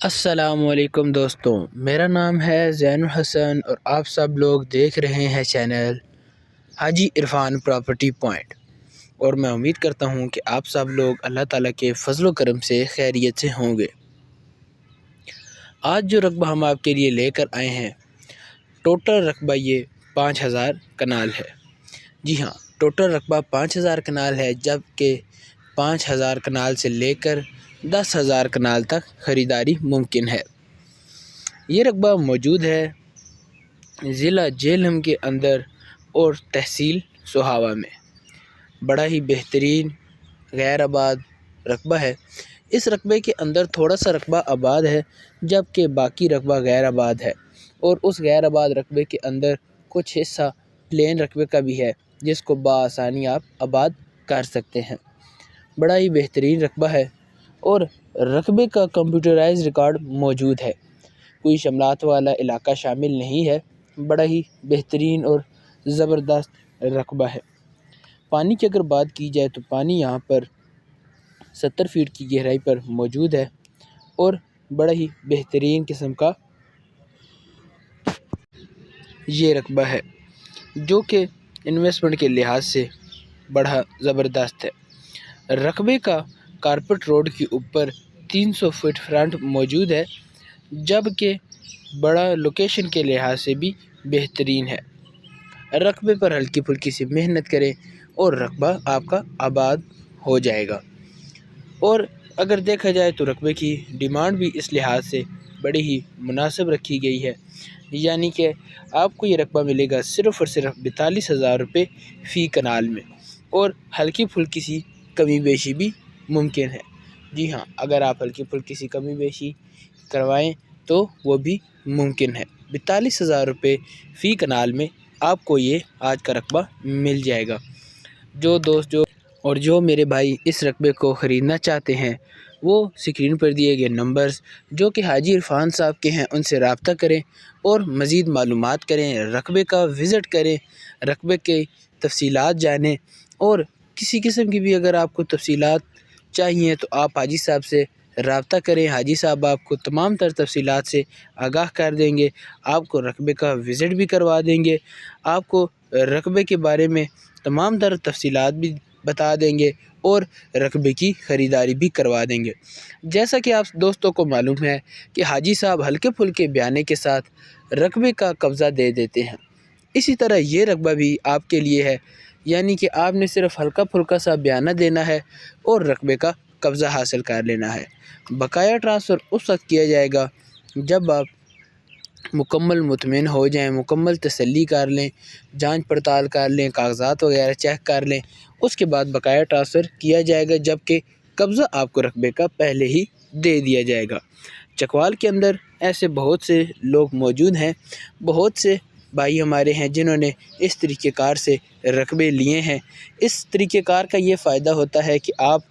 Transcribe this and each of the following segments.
السلام علیکم دوستوں، میرا نام ہے زین الحسن اور آپ سب لوگ دیکھ رہے ہیں چینل حاجی عرفان پراپرٹی پوائنٹ، اور میں امید کرتا ہوں کہ آپ سب لوگ اللہ تعالیٰ کے فضل و کرم سے خیریت سے ہوں گے۔ آج جو رقبہ ہم آپ کے لیے لے کر آئے ہیں، ٹوٹل رقبہ یہ 5000 کنال ہے۔ جی ہاں، ٹوٹل رقبہ 5000 کنال ہے، جبکہ 5000 کنال سے لے کر 10,000 کنال تک خریداری ممکن ہے۔ یہ رقبہ موجود ہے ضلع جہلم کے اندر اور تحصیل سوہاوا میں۔ بڑا ہی بہترین غیر آباد رقبہ ہے۔ اس رقبے کے اندر تھوڑا سا رقبہ آباد ہے، جبکہ باقی رقبہ غیر آباد ہے، اور اس غیر آباد رقبے کے اندر کچھ حصہ پلین رقبے کا بھی ہے، جس کو بآسانی آپ آباد کر سکتے ہیں۔ بڑا ہی بہترین رقبہ ہے، اور رقبے کا کمپیوٹرائز ریکارڈ موجود ہے۔ کوئی شملات والا علاقہ شامل نہیں ہے۔ بڑا ہی بہترین اور زبردست رقبہ ہے۔ پانی کی اگر بات کی جائے تو پانی یہاں پر 70 فیٹ کی گہرائی پر موجود ہے، اور بڑا ہی بہترین قسم کا یہ رقبہ ہے، جو کہ انویسٹمنٹ کے لحاظ سے بڑا زبردست ہے۔ رقبے کا کارپٹ روڈ کے اوپر 300 فٹ فرنٹ موجود ہے، جبکہ بڑا لوکیشن کے لحاظ سے بھی بہترین ہے۔ رقبے پر ہلکی پھلکی سی محنت کریں اور رقبہ آپ کا آباد ہو جائے گا۔ اور اگر دیکھا جائے تو رقبے کی ڈیمانڈ بھی اس لحاظ سے بڑی ہی مناسب رکھی گئی ہے، یعنی کہ آپ کو یہ رقبہ ملے گا صرف اور صرف 42,000 روپے فی کنال میں، اور ہلکی پھلکی سی کمی بیشی بھی ممکن ہے۔ جی ہاں، اگر آپ ہلکی پھلکی سی کمی بیشی کروائیں تو وہ بھی ممکن ہے۔ 42,000 روپے فی کنال میں آپ کو یہ آج کا رقبہ مل جائے گا۔ جو میرے بھائی اس رقبے کو خریدنا چاہتے ہیں، وہ سکرین پر دیے گئے نمبرز جو کہ حاجی عرفان صاحب کے ہیں، ان سے رابطہ کریں اور مزید معلومات کریں، رقبے کا وزٹ کریں، رقبے کے تفصیلات جانیں، اور کسی قسم کی بھی اگر آپ کو تفصیلات چاہیے تو آپ حاجی صاحب سے رابطہ کریں۔ حاجی صاحب آپ کو تمام تر تفصیلات سے آگاہ کر دیں گے، آپ کو رقبے کا وزٹ بھی کروا دیں گے، آپ کو رقبے کے بارے میں تمام تر تفصیلات بھی بتا دیں گے، اور رقبے کی خریداری بھی کروا دیں گے۔ جیسا کہ آپ دوستوں کو معلوم ہے کہ حاجی صاحب ہلکے پھلکے بیانے کے ساتھ رقبے کا قبضہ دے دیتے ہیں، اسی طرح یہ رقبہ بھی آپ کے لیے ہے، یعنی کہ آپ نے صرف ہلکا پھلکا سا بیانہ دینا ہے اور رقبے کا قبضہ حاصل کر لینا ہے۔ بقایا ٹرانسفر اس وقت کیا جائے گا جب آپ مکمل مطمئن ہو جائیں، مکمل تسلی کر لیں، جانچ پڑتال کر لیں، کاغذات وغیرہ چیک کر لیں، اس کے بعد بقایا ٹرانسفر کیا جائے گا، جبکہ قبضہ آپ کو رقبے کا پہلے ہی دے دیا جائے گا۔ چکوال کے اندر ایسے بہت سے لوگ موجود ہیں، بہت سے بھائی ہمارے ہیں جنہوں نے اس طریقہ کار سے رقبے لیے ہیں۔ اس طریقہ کار کا یہ فائدہ ہوتا ہے کہ آپ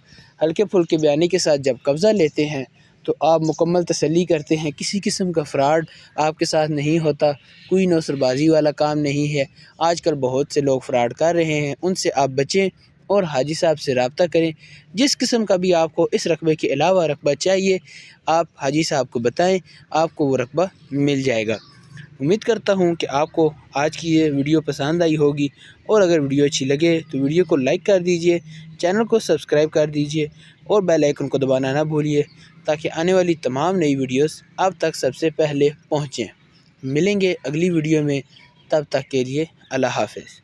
ہلکے پھلکے بیانے کے ساتھ جب قبضہ لیتے ہیں تو آپ مکمل تسلی کرتے ہیں، کسی قسم کا فراڈ آپ کے ساتھ نہیں ہوتا، کوئی نوسر بازی والا کام نہیں ہے۔ آج کل بہت سے لوگ فراڈ کر رہے ہیں، ان سے آپ بچیں اور حاجی صاحب سے رابطہ کریں۔ جس قسم کا بھی آپ کو اس رقبے کے علاوہ رقبہ چاہیے، آپ حاجی صاحب کو بتائیں، آپ کو وہ رقبہ مل جائے گا۔ امید کرتا ہوں کہ آپ کو آج کی یہ ویڈیو پسند آئی ہوگی، اور اگر ویڈیو اچھی لگے تو ویڈیو کو لائک کر دیجئے، چینل کو سبسکرائب کر دیجئے، اور بیل آئیکن کو دبانا نہ بھولیے، تاکہ آنے والی تمام نئی ویڈیوز آپ تک سب سے پہلے پہنچیں۔ ملیں گے اگلی ویڈیو میں، تب تک کے لیے اللہ حافظ۔